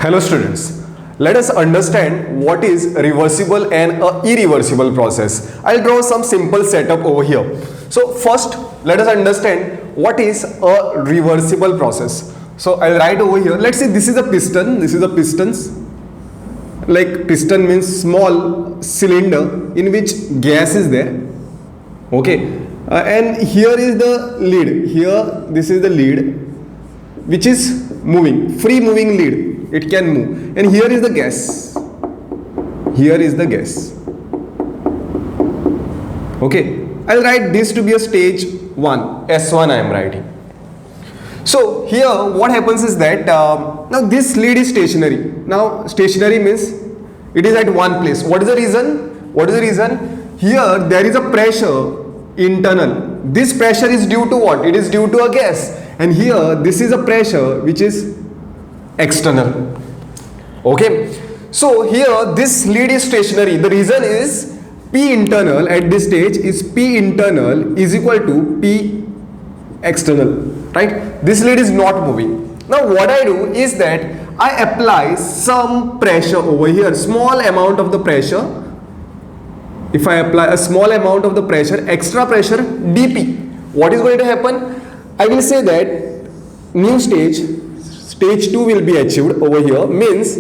Hello students, let us understand what is reversible and irreversible process. I'll draw some simple setup over here. So first let us understand what is a reversible process. So I'll write over here, let's say this is a piston, this is a pistons. Like piston means small cylinder in which gas is there. Okay, and here is the lead, here this is the lead which is moving, free moving lead. It can move, and here is the gas, here is the gas. Okay, I'll write this to be a stage 1, S1 I am writing. So here what happens is that now this lead is stationary. Now stationary means it is at one place. What is the reason? What is the reason? Here there is a pressure internal. This pressure is due to what? It is due to a gas, and here this is a pressure which is external. Okay, so here this lead is stationary. The reason is P internal at this stage is P internal is equal to P external, right? This lead is not moving. Now what I do is that I apply some pressure over here, small amount of the pressure. If I apply a small amount of the pressure, extra pressure dP, what is going to happen? I will say that new stage 2 will be achieved over here, means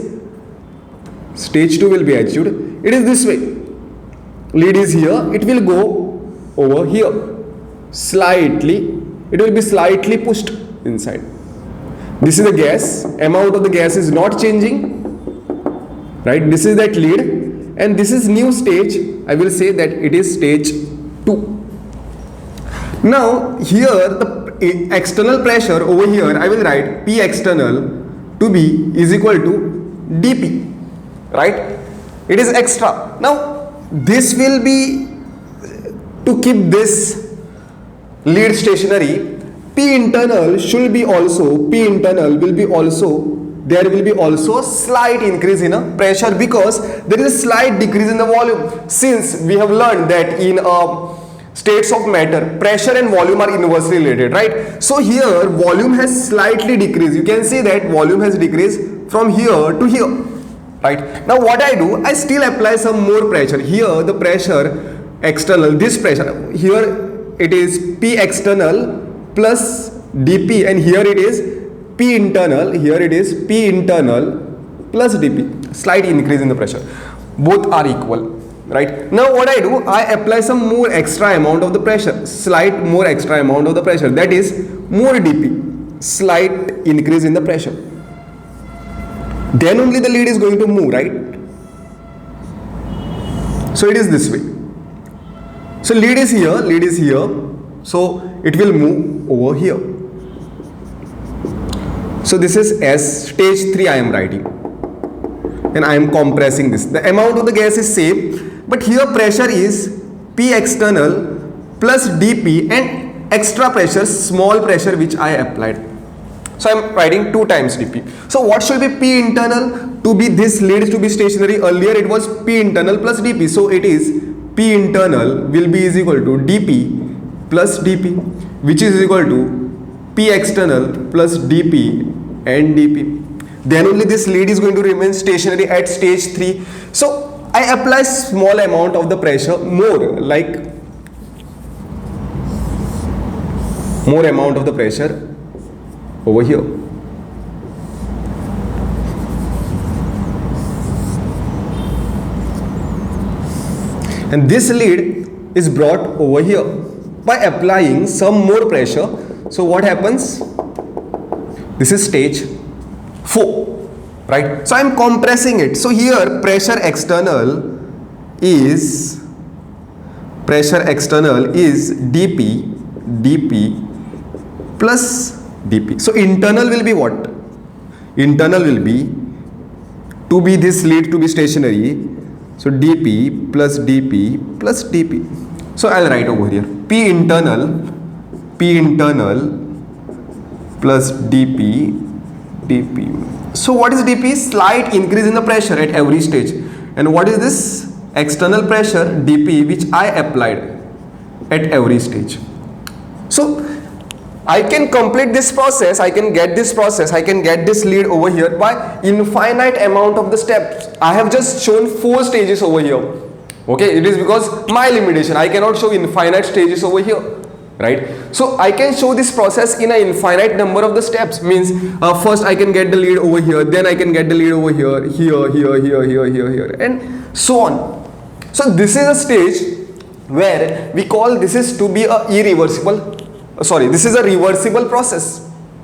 stage 2 will be achieved. It is this way, lead is here, it will go over here slightly, it will be slightly pushed inside. This is the gas, amount of the gas is not changing, right? This is that lead, and this is new stage. I will say that it is stage 2. Now here the external pressure over here, I will write P external to be is equal to dP, right? It is extra. Now this will be to keep this lead stationary. P internal should be also, P internal will be also, there will be also a slight increase in a pressure because there is a slight decrease in the volume. Since we have learned that in states of matter, pressure and volume are inversely related, right? So here volume has slightly decreased. You can see that volume has decreased from here to here, right? Now what I do, I still apply some more pressure. Here the pressure external, this pressure, here it is P external plus dP, and here it is P internal, here it is P internal plus dP, slight increase in the pressure. Both are equal, right? Now what I do, I apply some more extra amount of the pressure, slight more extra amount of the pressure, that is more dP, slight increase in the pressure. Then only the lead is going to move, right? So it is this way. So lead is here, so it will move over here. So this is S stage 3 I am writing, and I am compressing this. The amount of the gas is same, but here pressure is P external plus dP and extra pressure, small pressure which I applied. So I am writing 2 times dP. So what should be P internal to be this lead to be stationary? Earlier it was P internal plus dP. So it is P internal will be is equal to dP plus dP, which is equal to P external plus dP and dP. Then only this lead is going to remain stationary at stage 3. So I apply small amount of the pressure, more amount of the pressure over here. And this lead is brought over here by applying some more pressure. So what happens? This is stage 4, right? So I am compressing it. So here pressure external is dP plus dP. So internal will be what? Internal will be to be this lead to be stationary. So dP plus dP plus dP. So I'll write over here P internal plus dP. So what is dP? Slight increase in the pressure at every stage. And what is this? External pressure dP which I applied at every stage. So I can complete this process, I can get this process, I can get this lead over here by infinite amount of the steps. I have just shown 4 stages over here. Okay, it is because my limitation, I cannot show infinite stages over here, right? So I can show this process in an infinite number of the steps. Means first I can get the lead over here, then I can get the lead over here, here, and so on. So this is a stage where we call this is to be a this is a reversible process.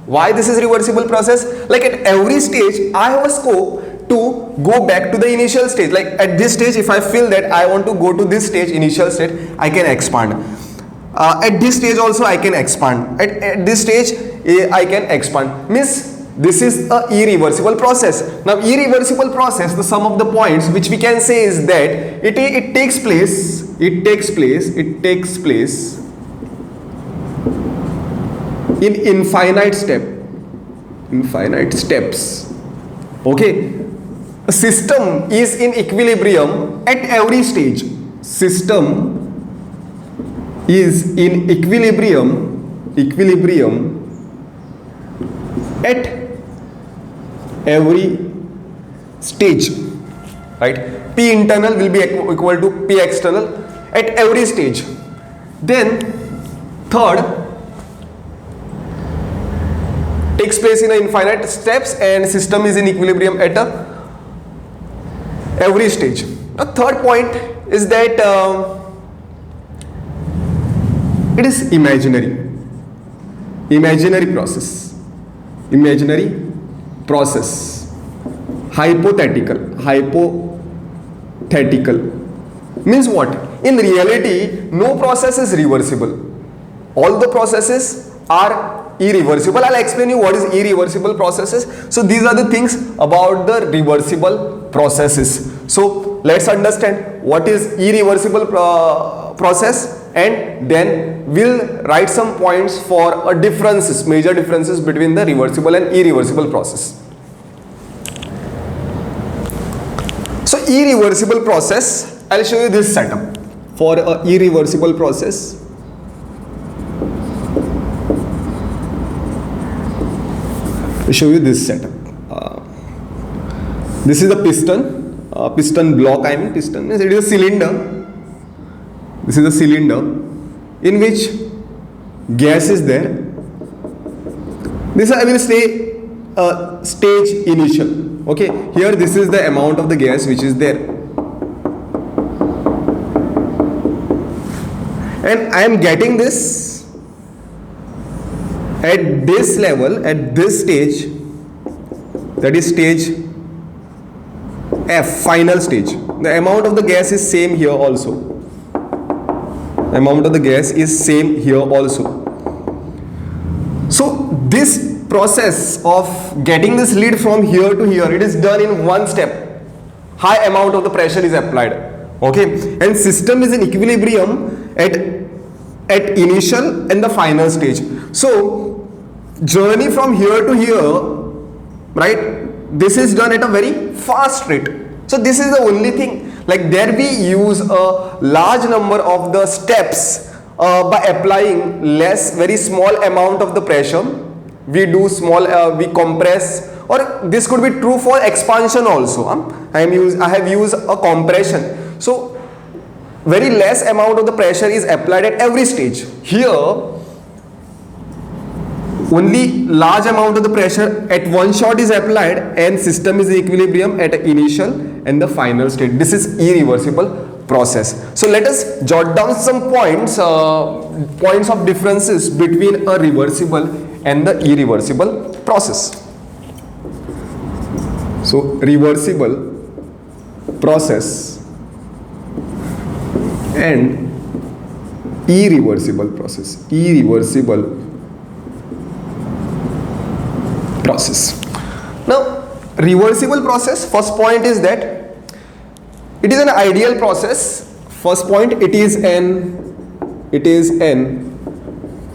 Why this is reversible process? Like at every stage I have a scope to go back to the initial stage. Like at this stage, if I feel that I want to go to this stage, initial state, I can expand. At this stage also I can expand. At this stage I can expand. Means this is a irreversible process. Now irreversible process, the sum of the points which we can say is that it takes place in infinite steps. Okay, a system is in equilibrium at every stage. System is in equilibrium at every stage, right? P internal will be equal to P external at every stage. Then third takes place in infinite steps and system is in equilibrium at every stage. The third point is that it is imaginary process, hypothetical. Means what? In reality, no process is reversible. All the processes are irreversible. I'll explain you what is irreversible processes. So these are the things about the reversible processes. So let's understand what is irreversible process, and then we'll write some points for major differences between the reversible and irreversible process. So irreversible process, I'll show you this setup for a irreversible process. I'll show you this setup. This is a piston block. Piston. It is a cylinder. This is a cylinder in which gas is there. This I will say stage initial. Okay, here this is the amount of the gas which is there, and I am getting this at this level, at this stage, that is stage F, final stage. The amount of the gas is same here also. So this process of getting this lead from here to here, it is done in one step. High amount of the pressure is applied. Okay, and system is in equilibrium at initial and the final stage. So journey from here to here, right, this is done at a very fast rate. So this is the only thing. Like there we use a large number of the steps by applying very small amount of the pressure. We do we compress, or this could be true for expansion also. I have used a compression. So very less amount of the pressure is applied at every stage. Here only large amount of the pressure at one shot is applied, and system is in equilibrium at initial and the final state. This is irreversible process. So let us jot down some points of differences between a reversible and the irreversible process. So reversible process and irreversible process. Now reversible process, first point is that it is an ideal process. First point, it is an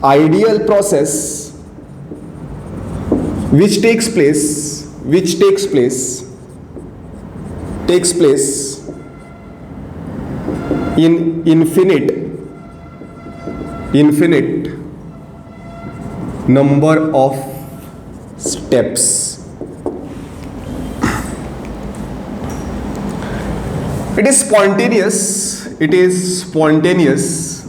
ideal process which takes place in infinite number of steps. It is spontaneous. It is spontaneous.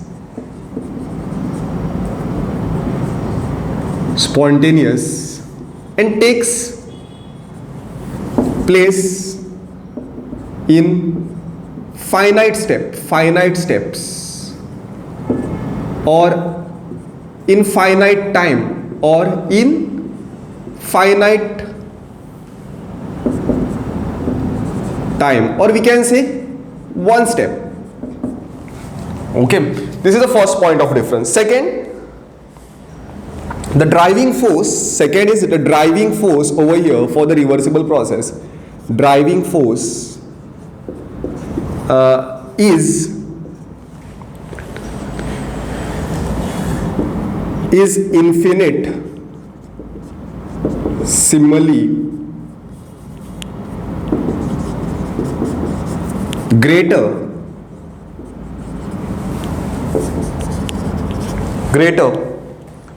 Spontaneous and takes place in finite steps, or in finite time, or in finite time, or we can say one step. Okay, this is the first point of difference. Second, the driving force. Second is the driving force over here for the reversible process. Driving force is infinite, similarly greater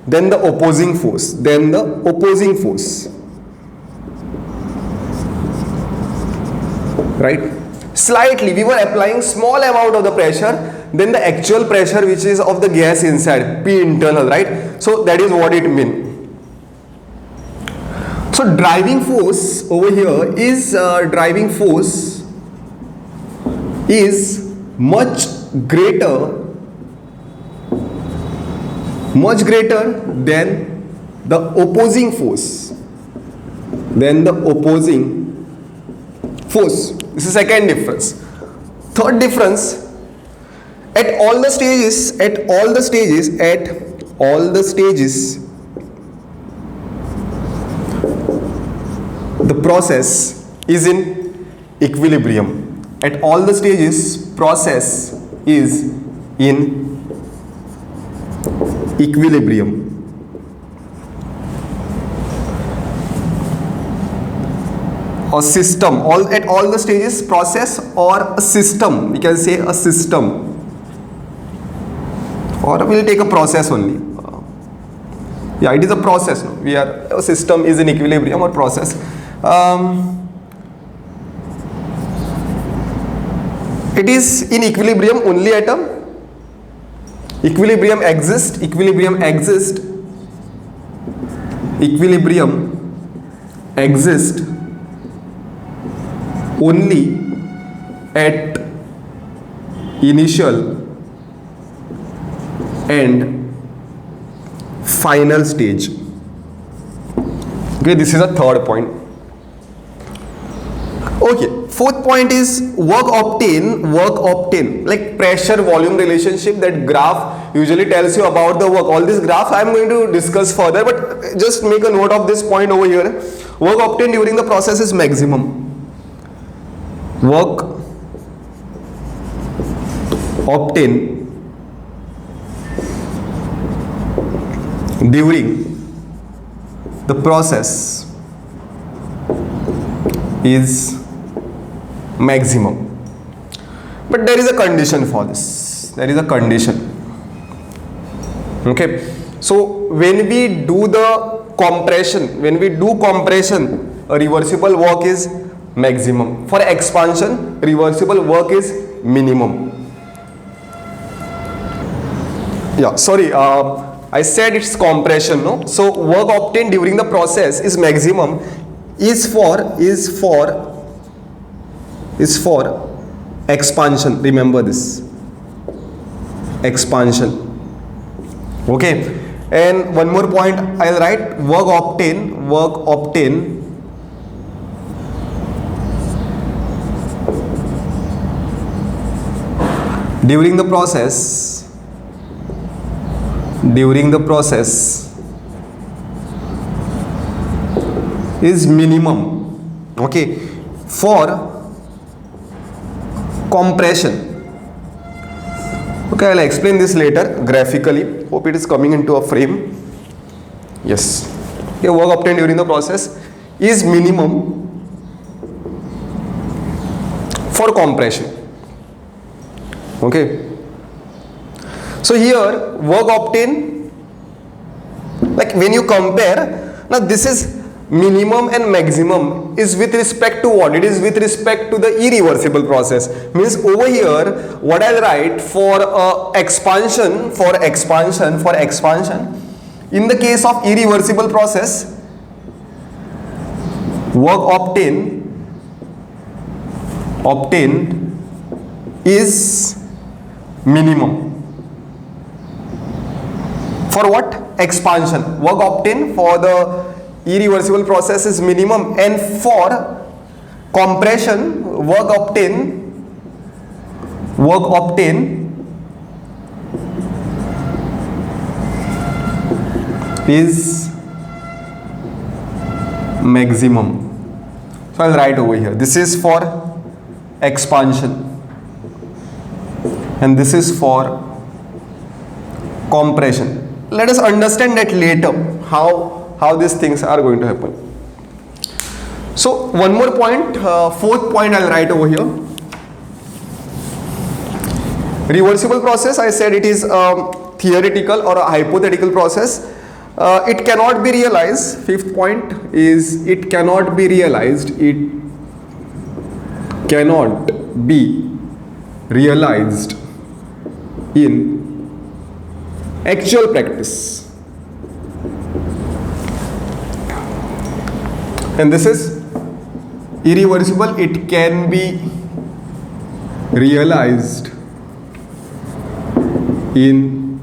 than the opposing force, right? Slightly we were applying small amount of the pressure than the actual pressure which is of the gas inside, P internal, right? So that is what it means. So driving force over here is much greater than the opposing force. This is second difference. Third difference, at all the stages the process is in equilibrium. At all the stages process is in equilibrium. Or system, at all the stages process or a system, we can say a system, or we'll take a process only. Yeah, it is a process. No? A system is in equilibrium or process. It is in equilibrium only at a equilibrium exists only at initial and final stage. Okay, this is a third point. Okay, fourth point is work obtained, like pressure volume relationship. That graph usually tells you about the work. All this graph I am going to discuss further, but just make a note of this point over here. Work obtained during the process is maximum. Work obtained during the process is maximum. But there is a condition for this. Okay. So when we do compression, a reversible work is maximum. For expansion, reversible work is minimum. Yeah, sorry, I said it's compression, no? So work obtained during the process is maximum is for expansion. Remember this. Expansion. Okay. And one more point I'll write, work obtained during the process is minimum. Okay, for compression. Okay, I'll explain this later graphically. Hope it is coming into a frame. Yes. Okay, work obtained during the process is minimum for compression. Okay. So here work obtained, like when you compare, now this is minimum and maximum is with respect to what? It is with respect to the irreversible process. Means over here, what I'll write for expansion, in the case of irreversible process, work obtained is minimum. For what? Expansion. Work obtained for the irreversible process is minimum, and for compression, work obtained is maximum. So I'll write over here, this is for expansion and this is for compression. Let us understand that later, how these things are going to happen. So one more point, fourth point I'll write over here. Reversible process, I said it is a theoretical or a hypothetical process. It cannot be realized. Fifth point is it cannot be realized. It cannot be realized in actual practice. And this is irreversible. It can be realized in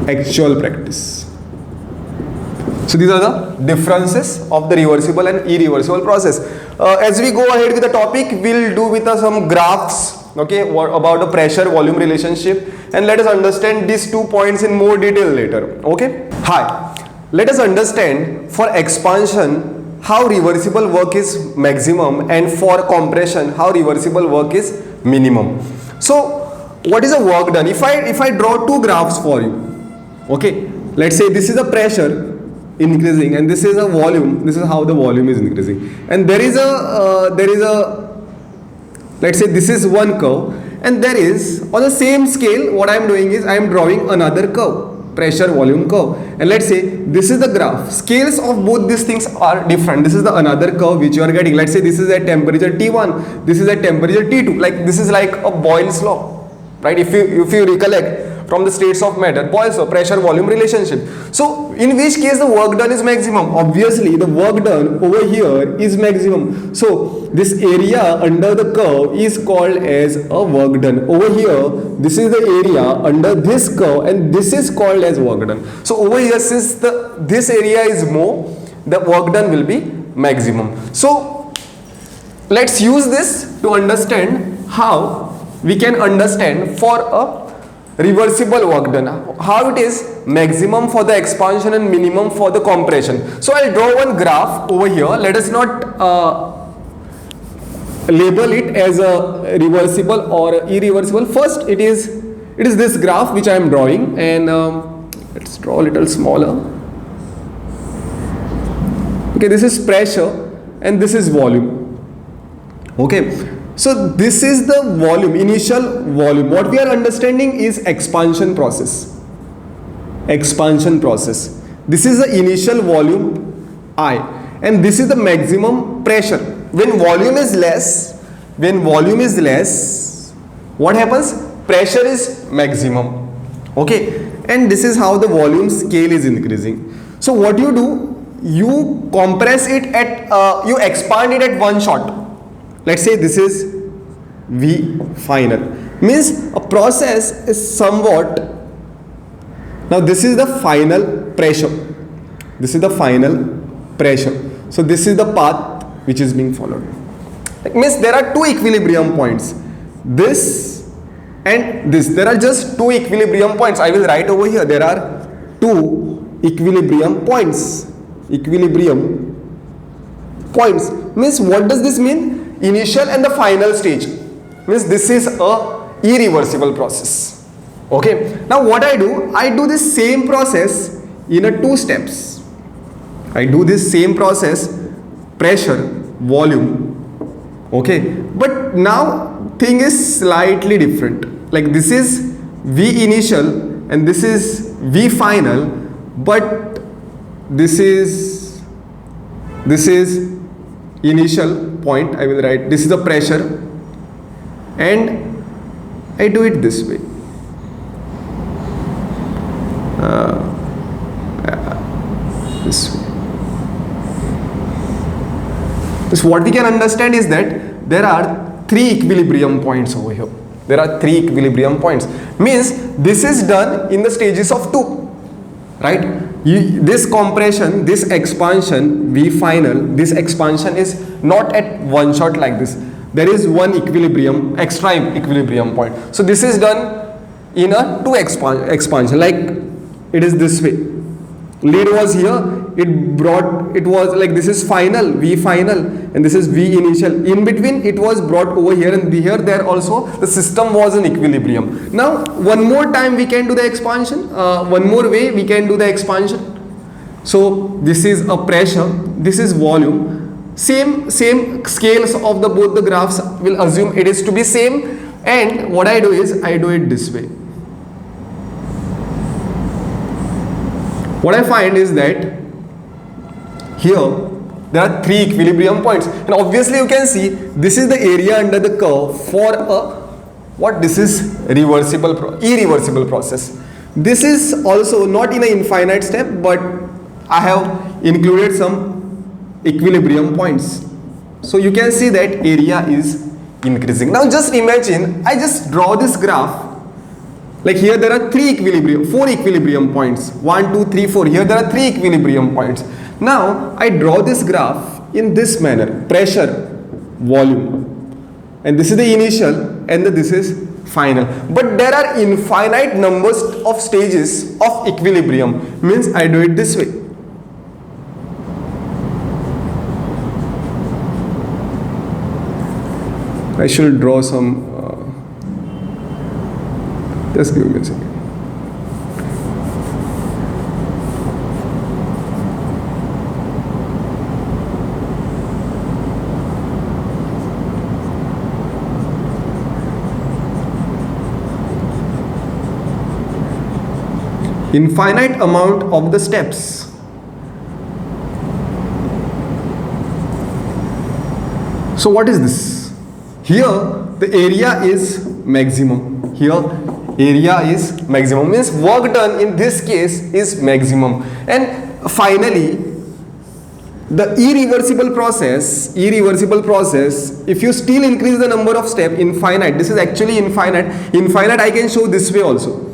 actual practice. So these are the differences of the reversible and irreversible process. As we go ahead with the topic, we'll do with some graphs, okay, about the pressure volume relationship, and let us understand these 2 points in more detail later. Okay. Hi, let us understand for expansion how reversible work is maximum, and for compression how reversible work is minimum. So what is the work done? If I draw 2 graphs for you, okay, let's say this is a pressure increasing and this is a volume. This is how the volume is increasing, and there is a let's say this is one curve, and there is on the same scale what I am doing is I am drawing another curve, pressure volume curve, and let's say this is the graph. Scales of both these things are different. This is the another curve which you are getting. Let's say this is at temperature T1, this is at temperature T2. Like this is like a Boyle's law, right? If you recollect from the states of matter, Boyle's law, pressure volume relationship. So in which case the work done is maximum? Obviously the work done over here is maximum. So this area under the curve is called as a work done. Over here, this is the area under this curve, and this is called as work done. So over here, since this area is more, the work done will be maximum. So let's use this to understand how we can understand for a reversible work done, how it is maximum for the expansion and minimum for the compression. So I'll draw one graph over here. Let us not label it as a reversible or irreversible. First it is this graph which I am drawing, and let's draw a little smaller. Okay, this is pressure and this is volume. Okay, so this is the volume, initial volume. What we are understanding is expansion process. Expansion process. This is the initial volume I, and this is the maximum pressure. When volume is less, what happens? Pressure is maximum. Okay, and this is how the volume scale is increasing. So what you do, you compress it at, you expand it at one shot. Let's say this is V final. Means a process is somewhat. Now this is the final pressure. This is the final pressure. So this is the path which is being followed. It means there are 2 equilibrium points. This and this. There are just 2 equilibrium points. I will write over here. There are 2 equilibrium points. Equilibrium points. Means what does this mean? Initial and the final stage. Means this is a irreversible process. Okay. Now what I do this same process in a 2 steps. I do this same process, pressure, volume. Okay. But now thing is slightly different. Like this is V initial and this is V final, but this is initial point. I will write this is the pressure, and I do it this way. This way. So what we can understand is that there are 3 equilibrium points over here. There are 3 equilibrium points. Means this is done in the stages of 2. Right? This compression, this expansion, V final, this expansion is not at one shot like this. There is one extra equilibrium point. So this is done in a 2 expansion, like it is this way. Lead was here, it was like this is final, V final, and this is V initial. In between it was brought over here, and here there also the system was in equilibrium. Now one more time we can do the expansion, one more way we can do the expansion. So this is a pressure, this is volume. Same scales of both the graphs will assume it is to be same, and what I do is I do it this way. What I find is that here there are 3 equilibrium points, and obviously you can see this is the area under the curve for this is irreversible process. This is also not in an infinite step, but I have included some equilibrium points. So you can see that area is increasing. Now just imagine I just draw this graph. Like here there are 4 equilibrium points. 1, 2, 3, 4. Here there are 3 equilibrium points. Now I draw this graph in this manner. Pressure, volume. And this is the initial, and this is final. But there are infinite numbers of stages of equilibrium. Means I do it this way. I should draw some. Just give me a second. Infinite amount of the steps. So what is this? Here the area is maximum. Here area is maximum, means work done in this case is maximum. And finally the irreversible process, if you still increase the number of steps, infinite, this is actually infinite I can show this way also,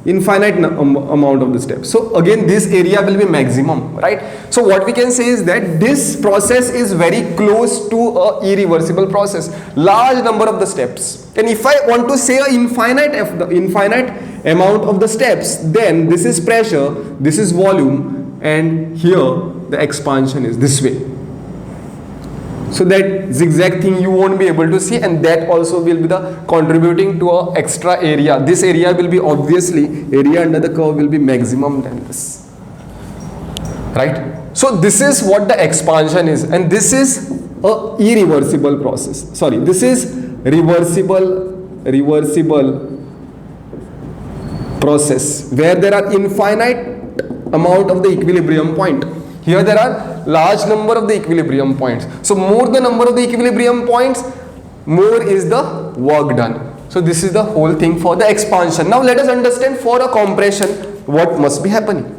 infinite amount of the steps. So again this area will be maximum, right? So what we can say is that this process is very close to a irreversible process, large number of the steps. And if I want to say an infinite amount of the steps, then this is pressure, this is volume, and here the expansion is this way. So that zigzag thing you won't be able to see, and that also will be the contributing to a extra area. This area will be obviously, area under the curve will be maximum than this, right? So this is what the expansion is, and this is a irreversible process. Sorry, this is reversible process where there are infinite amount of the equilibrium point. Here there are large number of the equilibrium points. So more the number of the equilibrium points, more is the work done. So this is the whole thing for the expansion. Now let us understand for a compression what must be happening.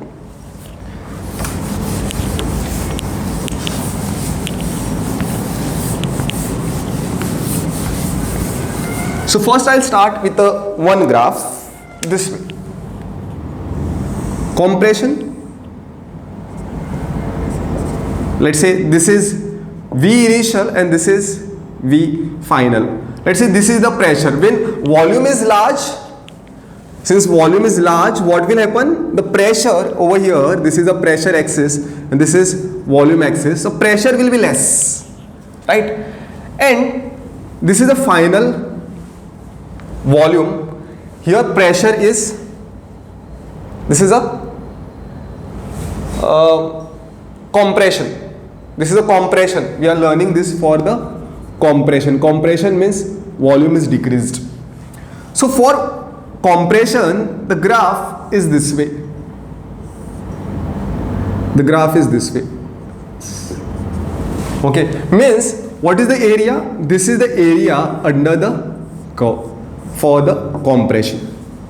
So first I'll start with one graph this way. Compression. Let's say this is V initial and this is V final. Let's say this is the pressure. When volume is large, since volume is large, what will happen? The pressure over here, this is the pressure axis and this is volume axis. So pressure will be less, right? And this is the final volume. Here pressure is, this is a compression. This is a compression. We are learning this for the compression. Compression means volume is decreased. So for compression, the graph is this way. The graph is this way. Okay, means what is the area? This is the area under the curve for the compression.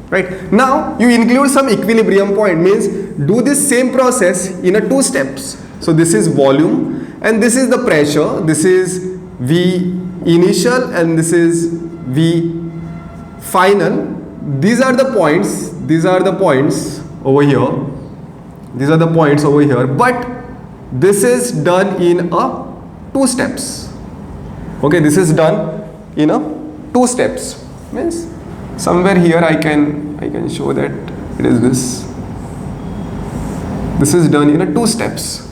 Right, now you include some equilibrium point, means do this same process in a 2 steps. So this is volume and this is the pressure, this is V initial and this is V final. These are the points over here, these are the points over here, but this is done in a 2 steps. Okay, this is done in a 2 steps, means somewhere here I can show that it is this is done in a 2 steps.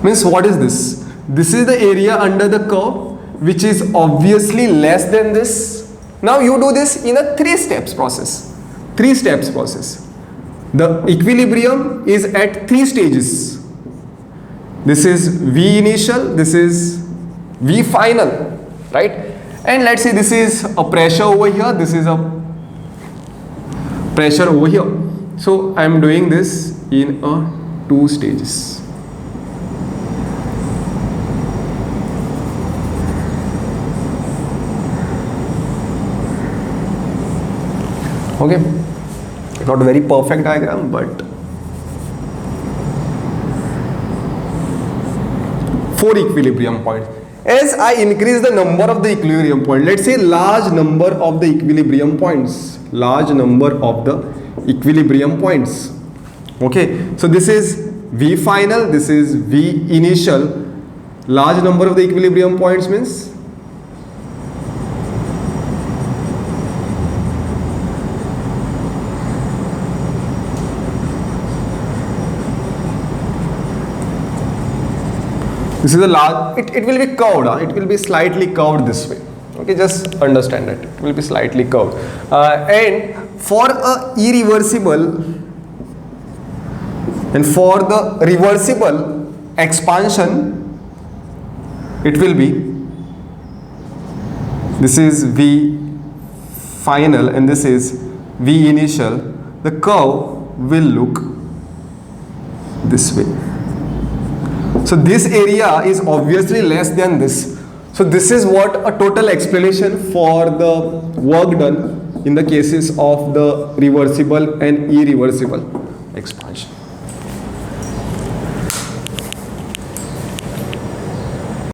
Means what is this? This is the area under the curve which is obviously less than this. Now you do this in a 3 steps process. The equilibrium is at 3 stages. This is V initial, this is V final, right? And let's say this is a pressure over here, this is a pressure over here. So I am doing this in a 2 stages. Okay, not a very perfect diagram, but 4 equilibrium points. As I increase the number of the equilibrium points, let's say large number of the equilibrium points, okay, so this is V final, this is V initial. Large number of the equilibrium points means this is a large, it will be curved, it will be slightly curved this way. Okay, just understand that it will be slightly curved. And for a irreversible and for the reversible expansion, it will be, this is V final and this is V initial. The curve will look this way. So this area is obviously less than this. So this is what a total explanation for the work done in the cases of the reversible and irreversible expansion.